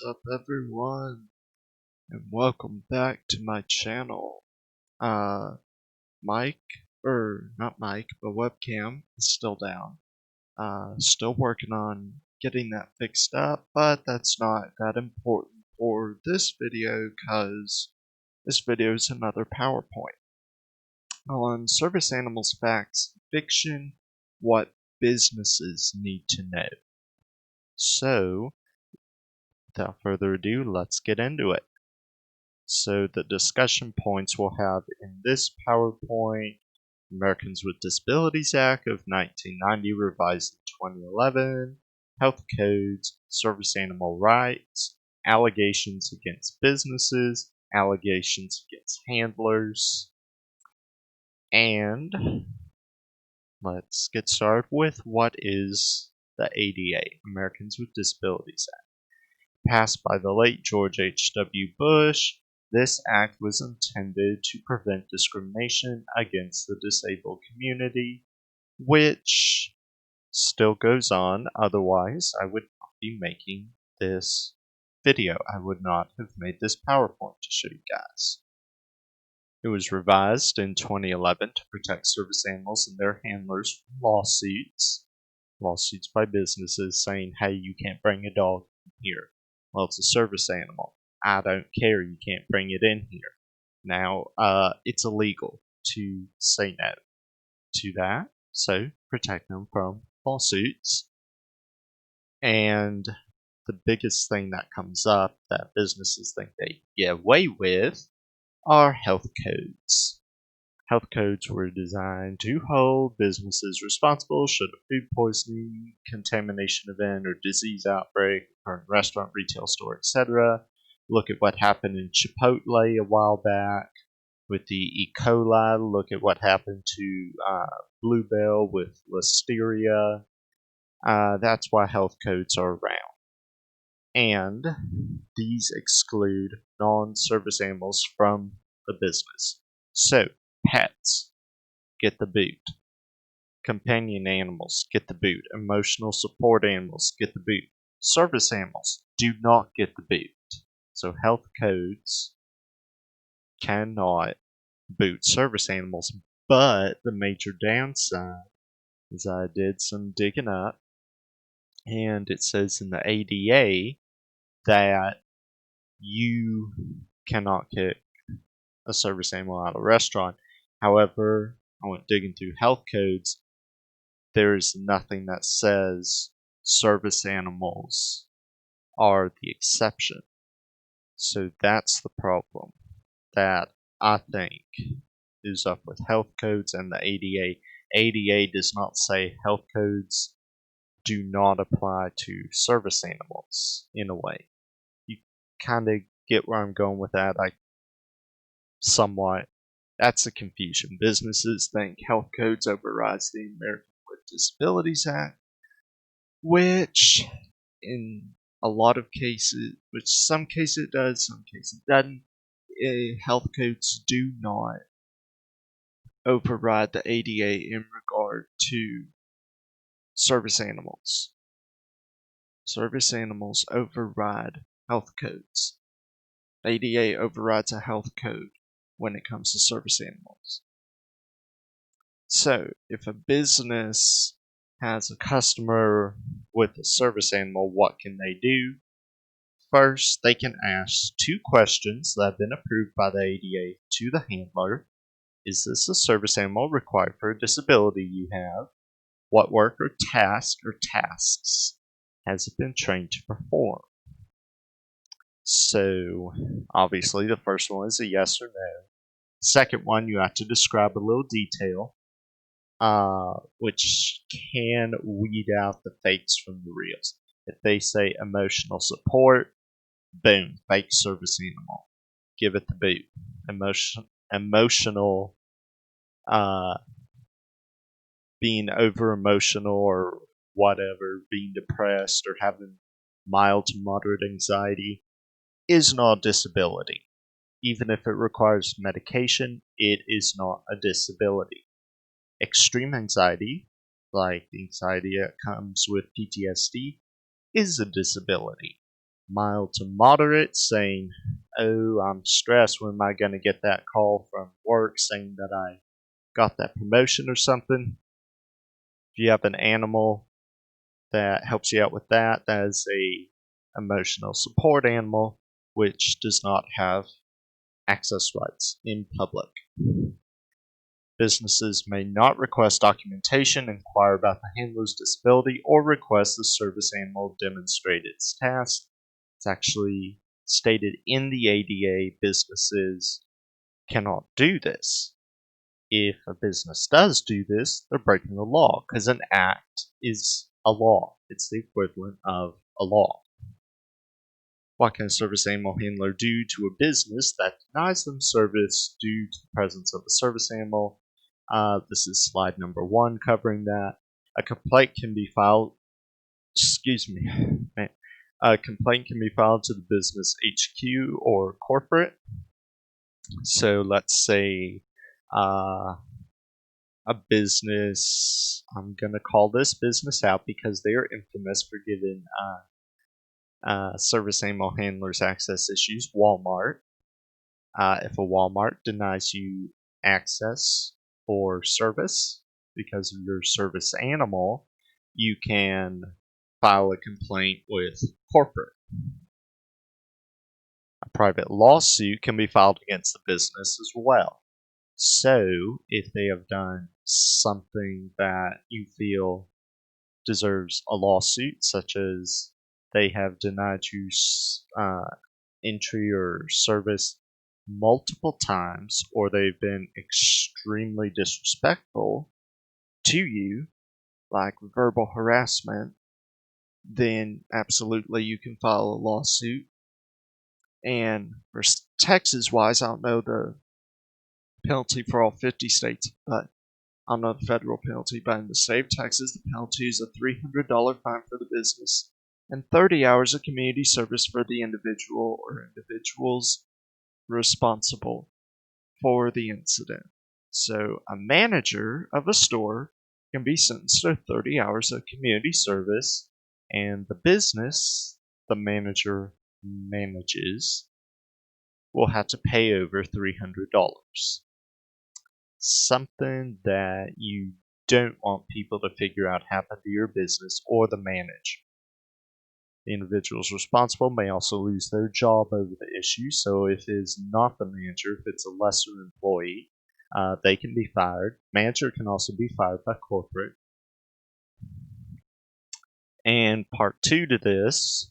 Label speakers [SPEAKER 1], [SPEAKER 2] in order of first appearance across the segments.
[SPEAKER 1] What's up everyone, and welcome back to my channel. Mike, or not Mike, but webcam is still down. Still working on getting that fixed up, but that's not that important for this video because this video is another PowerPoint on service animals facts, fiction, what businesses need to know. So, without further ado, let's get into it. So the discussion points we'll have in this PowerPoint: Americans with Disabilities Act of 1990 revised in 2011, health codes, service animal rights, allegations against businesses, allegations against handlers, and let's get started with what is the ADA, Americans with Disabilities Act. Passed by the late George H.W. Bush, this act was intended to prevent discrimination against the disabled community, which still goes on. Otherwise, I would not be making this video. I would not have made this PowerPoint to show you guys. It was revised in 2011 to protect service animals and their handlers from lawsuits by businesses saying, hey, you can't bring a dog in here. Well, it's a service animal. I don't care, you can't bring it in here. Now, it's illegal to say no to that, so protect them from lawsuits. And the biggest thing that comes up that businesses think they get away with are health codes. Health codes were designed to hold businesses responsible should a food poisoning, contamination event, or disease outbreak occur in a restaurant, retail store, etc. Look at what happened in Chipotle a while back with the E. coli. Look at what happened to Bluebell with Listeria. That's why health codes are around. And these exclude non-service animals from the business. So, pets, get the boot. Companion animals, get the boot. Emotional support animals, get the boot. Service animals do not get the boot. So health codes cannot boot service animals. But the major downside is I did some digging up, and it says in the ADA that you cannot kick a service animal out of a restaurant. However, I went digging through health codes. There is nothing that says service animals are the exception. So that's the problem that I think is up with health codes and the ADA. ADA does not say health codes do not apply to service animals in a way. You kind of get where I'm going with that. That's a confusion. Businesses think health codes overrides the Americans with Disabilities Act, which in a lot of cases, which some cases it does, some cases it doesn't. Health codes do not override the ADA in regard to service animals. Service animals override health codes. ADA overrides a health code when it comes to service animals. So, if a business has a customer with a service animal, what can they do? First, they can ask 2 questions that have been approved by the ADA to the handler. Is this a service animal required for a disability you have? What work or tasks has it been trained to perform? So, obviously, the first one is a yes or no. Second one, you have to describe a little detail, which can weed out the fakes from the reals. If they say emotional support, boom, fake service animal. Give it the boot. Emotional, being over emotional or whatever, being depressed or having mild to moderate anxiety is not a disability. Even if it requires medication, it is not a disability. Extreme anxiety, like the anxiety that comes with PTSD, is a disability. mild to moderate, saying, oh, I'm stressed, when am I going to get that call from work saying that I got that promotion or something. If you have an animal that helps you out with that, that is a emotional support animal, which does not have access rights in public. Businesses may not request documentation, inquire about the handler's disability, or request the service animal demonstrate its task. It's actually stated in the ADA businesses cannot do this. If a business does do this, they're breaking the law, because an act is a law. It's the equivalent of a law. What can a service animal handler do to a business that denies them service due to the presence of a service animal? This is slide number 1 covering that. A complaint can be filed. A complaint can be filed to the business HQ or corporate. So let's say a business, I'm going to call this business out because they are infamous for giving service animal handlers access issues. Walmart. If a Walmart denies you access or service because of your service animal, you can file a complaint with corporate. A private lawsuit can be filed against the business as well. So, if they have done something that you feel deserves a lawsuit, such as they have denied you entry or service multiple times, or they've been extremely disrespectful to you, like verbal harassment, then absolutely you can file a lawsuit. And for Texas-wise, I don't know the penalty for all 50 states, but I don't know the federal penalty. But in the state of Texas, the penalty is a $300 fine for the business and 30 hours of community service for the individual or individuals responsible for the incident. So a manager of a store can be sentenced to 30 hours of community service, and the business the manager manages will have to pay over $300. Something that you don't want people to figure out happen to your business or the manager. The individuals responsible may also lose their job over the issue, so if it is not the manager, if it's a lesser employee, they can be fired. Manager can also be fired by corporate. And part 2 to this,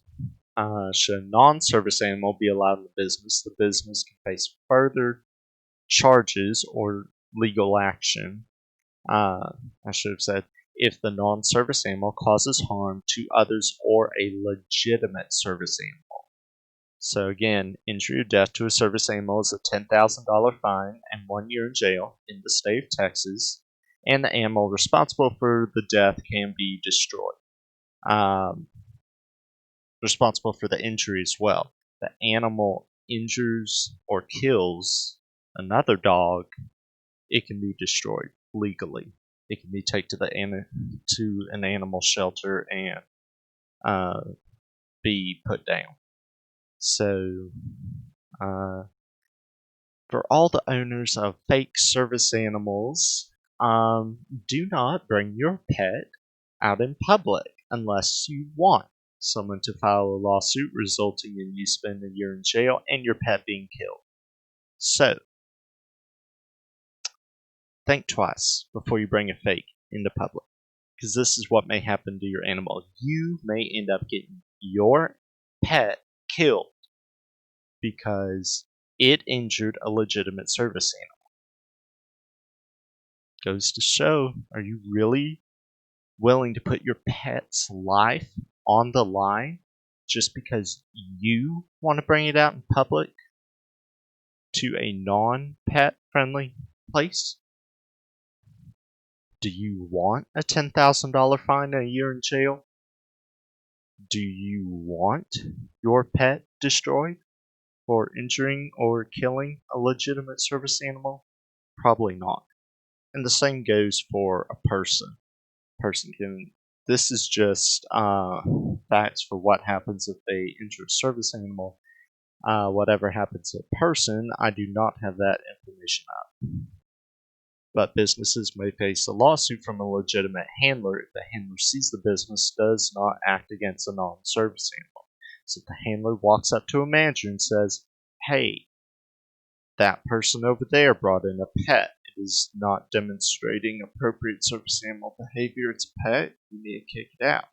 [SPEAKER 1] should a non-service animal be allowed in the business can face further charges or legal action. I should have said, if the non-service animal causes harm to others or a legitimate service animal. So again, injury or death to a service animal is a $10,000 fine and 1 year in jail in the state of Texas, and the animal responsible for the death can be destroyed. Responsible for the injury as well. The animal injures or kills another dog, it can be destroyed legally. It can be taken to an animal shelter and be put down. So, for all the owners of fake service animals, do not bring your pet out in public unless you want someone to file a lawsuit resulting in you spending a year in jail and your pet being killed. So, think twice before you bring a fake into public, because this is what may happen to your animal. You may end up getting your pet killed because it injured a legitimate service animal. Goes to show, are you really willing to put your pet's life on the line just because you want to bring it out in public to a non-pet friendly place? Do you want a $10,000 fine and a year in jail? Do you want your pet destroyed for injuring or killing a legitimate service animal? Probably not. And the same goes for a person. this is just facts for what happens if they injure a service animal. Whatever happens to a person, I do not have that information up. But businesses may face a lawsuit from a legitimate handler if the handler sees the business does not act against a non-service animal. So if the handler walks up to a manager and says, "Hey, that person over there brought in a pet. It is not demonstrating appropriate service animal behavior. It's a pet. You need to kick it out."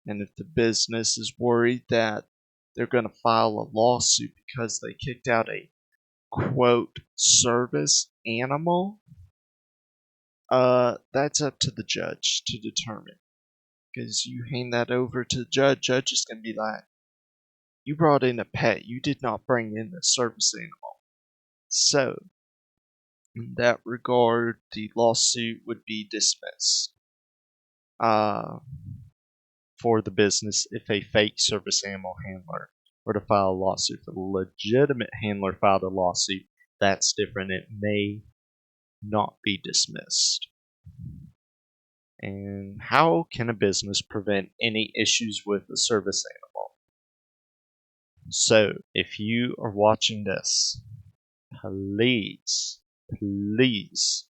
[SPEAKER 1] And if the business is worried that they're going to file a lawsuit because they kicked out a quote service animal, that's up to the judge to determine. Because you hand that over to the judge is going to be like, "You brought in a pet. You did not bring in a service animal." So, in that regard, the lawsuit would be dismissed for the business if a fake service animal handler were to file a lawsuit. If a legitimate handler filed a lawsuit, that's different. It may not be dismissed. And how can a business prevent any issues with a service animal? So, if you are watching this, please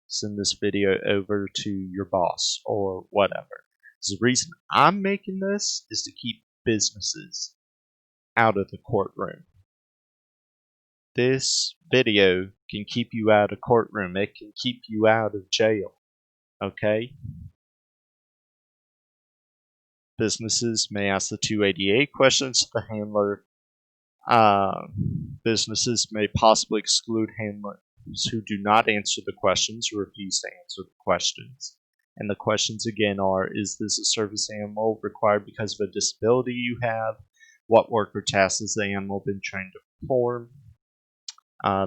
[SPEAKER 1] send this video over to your boss or whatever. The reason I'm making this is to keep businesses out of the courtroom. This video can keep you out of courtroom. It can keep you out of jail. Okay? Businesses may ask the 288 questions to the handler. Businesses may possibly exclude handlers who do not answer the questions or refuse to answer the questions. And the questions again are, is this a service animal required because of a disability you have? What work or tasks has the animal been trained to perform?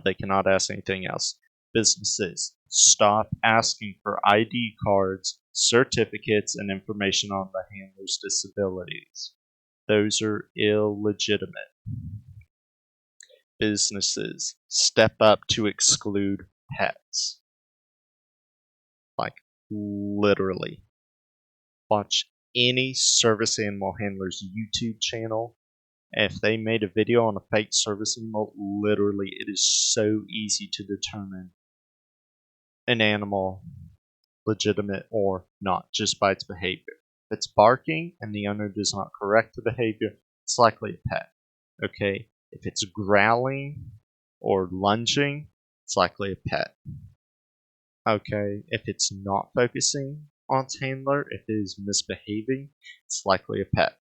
[SPEAKER 1] They cannot ask anything else. Businesses, stop asking for ID cards, certificates, and information on the handler's disabilities. Those are illegitimate. Businesses, step up to exclude pets. Like, literally. Watch any service animal handler's YouTube channel. If they made a video on a fake service animal, literally, it is so easy to determine an animal legitimate or not just by its behavior. If it's barking and the owner does not correct the behavior, it's likely a pet. Okay? If it's growling or lunging, it's likely a pet. Okay? If it's not focusing on its handler, if it is misbehaving, it's likely a pet.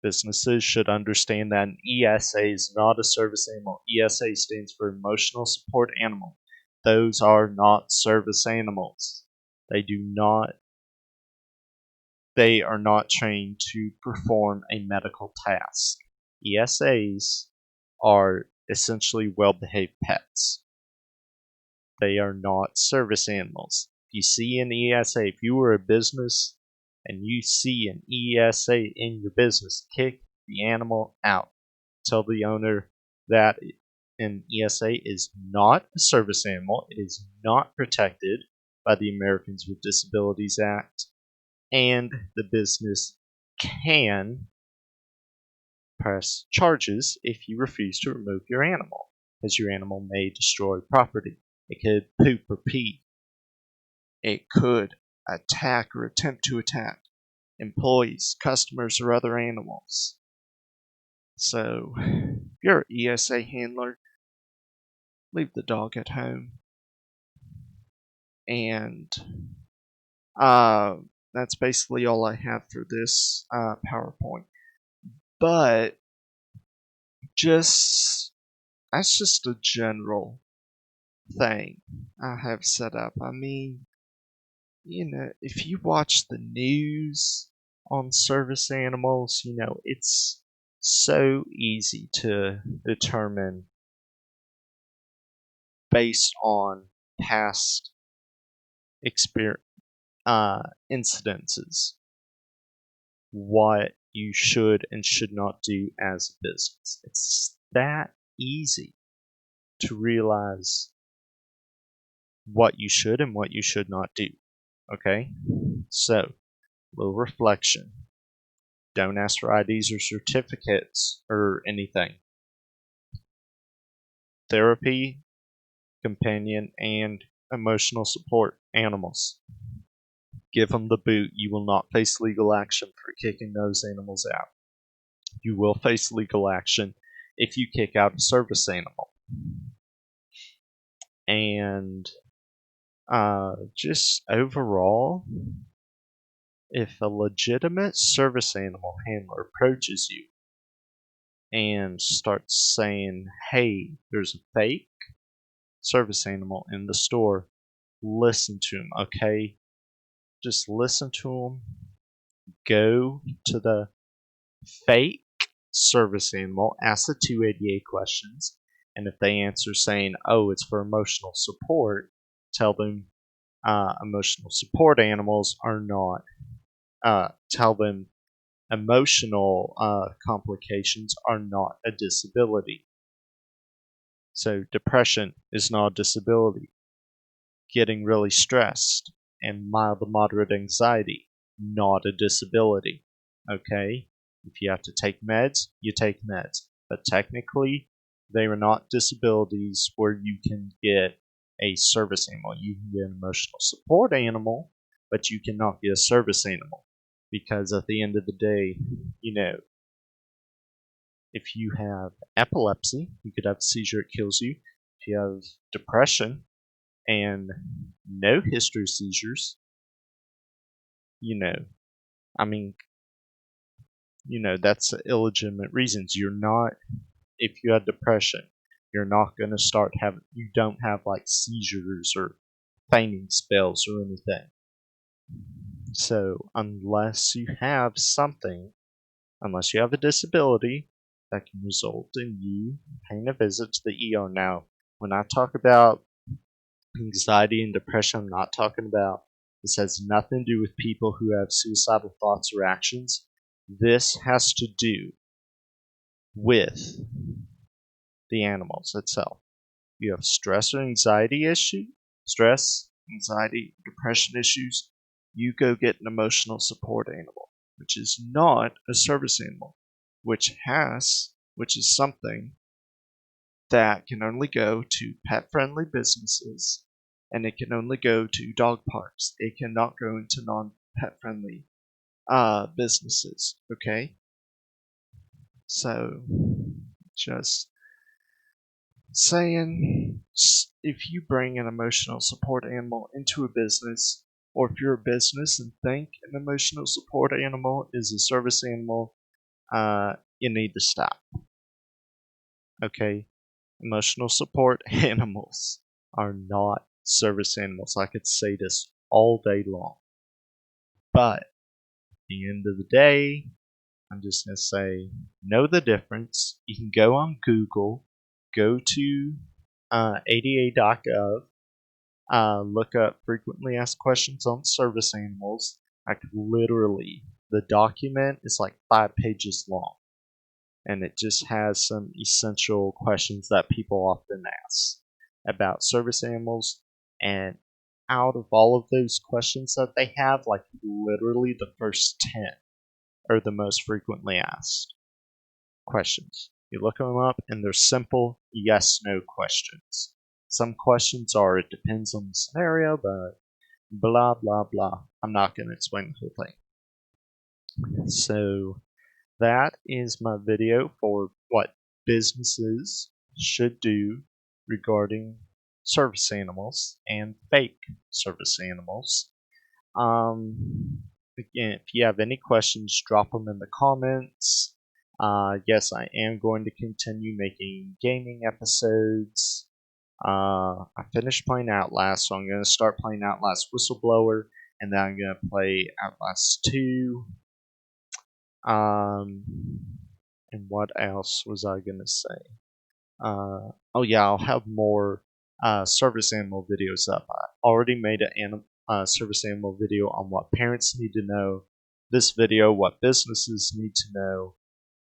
[SPEAKER 1] Businesses should understand that an ESA is not a service animal. ESA stands for Emotional Support Animal. Those are not service animals. They are not trained to perform a medical task. ESAs are essentially well-behaved pets. They are not service animals. If you see an ESA, if you were a business and you see an ESA in your business, kick the animal out. Tell the owner that an ESA is not a service animal. It is not protected by the Americans with Disabilities Act, and the business can press charges if you refuse to remove your animal, because your animal may destroy property. It could poop or pee. It could attack or attempt to attack employees, customers, or other animals. So, if you're an ESA handler, leave the dog at home. And that's basically all I have for this PowerPoint. But that's just a general thing I have set up. I mean, if you watch the news on service animals, it's so easy to determine based on past incidences what you should and should not do as a business. It's that easy to realize what you should and what you should not do. Okay? So, Little reflection. Don't ask for IDs or certificates or anything. Therapy, companion, and emotional support animals. Give them the boot. You will not face legal action for kicking those animals out. You will face legal action if you kick out a service animal. And just overall, if a legitimate service animal handler approaches you and starts saying, hey, there's a fake service animal in the store, listen to him, okay? Just listen to him. Go to the fake service animal, ask the 288 questions, and if they answer saying, oh, it's for emotional support, tell them emotional support animals are not, tell them emotional complications are not a disability. So depression is not a disability. Getting really stressed and mild to moderate anxiety, not a disability. Okay? If you have to take meds, you take meds. But technically, they are not disabilities where you can get a service animal. You can get an emotional support animal, but you cannot get a service animal. Because at the end of the day, if you have epilepsy, you could have a seizure, it kills you. If you have depression and no history of seizures, I mean, that's illegitimate reasons. If you have depression, you're not going to you don't have like seizures or fainting spells or anything. So, unless you have a disability that can result in you paying a visit to the ER. Now, when I talk about anxiety and depression, I'm not talking about this has nothing to do with people who have suicidal thoughts or actions. This has to do with the animals itself. You have stress, anxiety, depression issues, you go get an emotional support animal, which is not a service animal, which is something that can only go to pet-friendly businesses, and it can only go to dog parks. It cannot go into non-pet-friendly businesses, okay? So, just saying, if you bring an emotional support animal into a business, or if you're a business and think an emotional support animal is a service animal, you need to stop. Okay? Emotional support animals are not service animals. I could say this all day long. But at the end of the day, I'm just going to say, know the difference. You can go on Google, go to ada.gov, look up frequently asked questions on service animals. The document is like 5 pages long, and it just has some essential questions that people often ask about service animals. And out of all of those questions that they have, like literally the first 10 are the most frequently asked questions. You look them up, and they're simple yes/no questions. Some questions are, it depends on the scenario, but blah, blah, blah. I'm not going to explain the whole thing. So, that is my video for what businesses should do regarding service animals and fake service animals. Again, if you have any questions, drop them in the comments. Yes, I am going to continue making gaming episodes. I finished playing Outlast, so I'm going to start playing Outlast Whistleblower, and then I'm going to play Outlast 2. And what else was I going to say? Oh yeah, I'll have more service animal videos up. I already made a service animal video on what parents need to know. This video, what businesses need to know.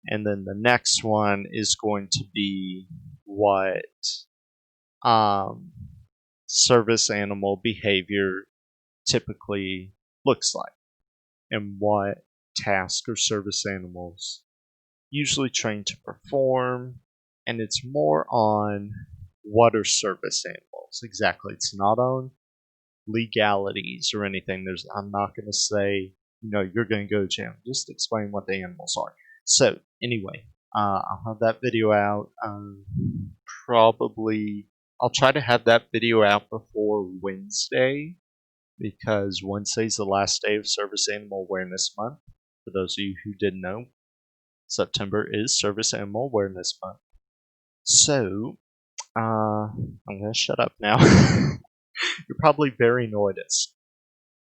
[SPEAKER 1] And then the next one is going to be what service animal behavior typically looks like. and what task or service animals usually trained to perform, and it's more on what are service animals exactly. It's not on legalities or anything. I'm not going to say, you're going to go to jail. Just explain what the animals are. So anyway, I'll have that video out. Probably I'll try to have that video out before Wednesday, because Wednesday's the last day of Service Animal Awareness Month. For those of you who didn't know, September is Service Animal Awareness Month. So, I'm going to shut up now. You're probably very annoyed at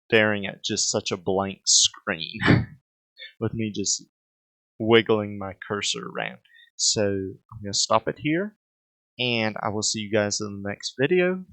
[SPEAKER 1] staring at just such a blank screen with me just wiggling my cursor around. So, I'm going to stop it here, and I will see you guys in the next video.